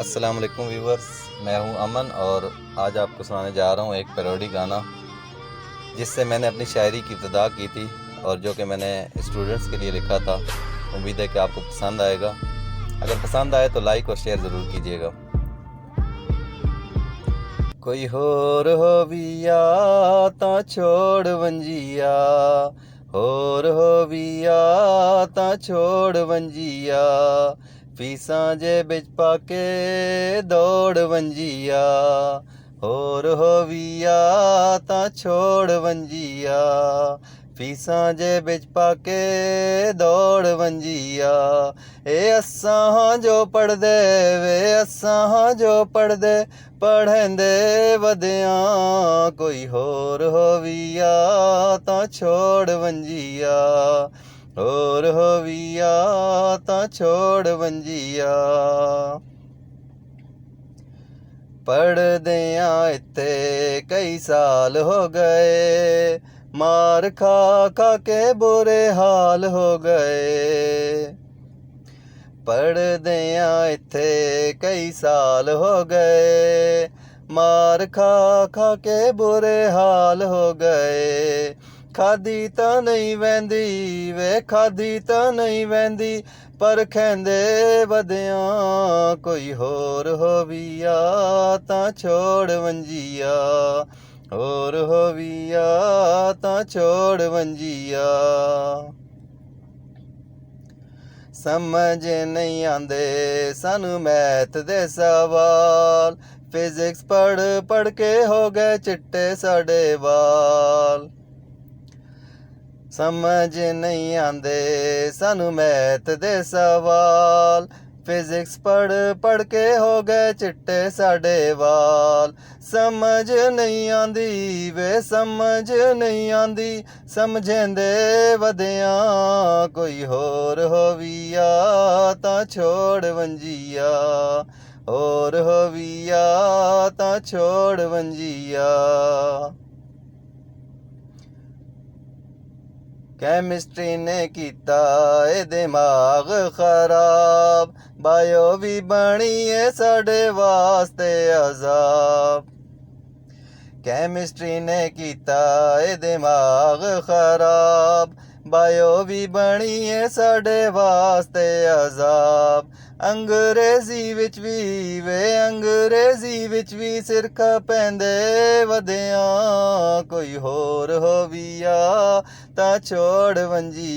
अस्सलाम वालेकुम व्यूवर्स, मैं हूं अमन और आज आपको सुनाने जा रहा हूं एक पैरोडी गाना जिससे मैंने अपनी शायरी की इब्तिदा की थी और जो कि मैंने स्टूडेंट्स के लिए लिखा था। उम्मीद है कि आपको पसंद आएगा। अगर पसंद आए तो लाइक और शेयर ज़रूर कीजिएगा। कोई होर होविया तां छोड़ वंजिया, होर होविया तां छोड़ वंजिया, फीसां जे बिच पाके दौड़ वंजिया, होर होविया तां छोड़ वंजिया, फीसां जे बिच पाके दौड़ वंजिया। ए असां जो पढ़दे वे असां जो पढ़दे पढ़ेंदे वधियां, कोई होर होविया तां छोड़ वंजिया, होर होविया तां छोड़ वंजिया। पढ़दियां इत्थे कई साल हो गए, मार खा खा के बुरे हाल हो गए। पढ़दियां इत्थे कई साल हो गए, मार खा खा के बुरे हाल हो गए। खादी तां नहीं वैंदी वे खादी तां नहीं वैंदी, पर खैंदे वधियां, कोई होर होविया तां छोड़ वंजिया, होर होविया तां छोड़ वंजिया। समझ नहीं आंदे सानू मैथ दे सवाल, फिजिक्स पढ़ पढ़ के हो गए चिट्टे साडे वाल। समझ नहीं आंदे सानू मैथ दे सवाल, फिजिक्स पढ़ पढ़ के हो गए चिट्टे साडे वाल। समझ नहीं आंदी वे समझ नहीं आंदी, समझेंदे वधियां, कोई होर होविया तां छोड़ वंजिया, होर होविया तां छोड़ वंजिया। कैमिस्ट्री ने कीता ए दिमाग खराब, बायो भी बनी है साडे वास्ते अजाब। कैमिस्ट्री ने कीता ए दिमाग खराब, बायो भी बनी है साडे वास्ते अजाब। अंग्रेजी विच भी वे अंग्रेजी विच भी सिर खपैंदे वधियां, कोई होर होविया तां छोड़ वंजी।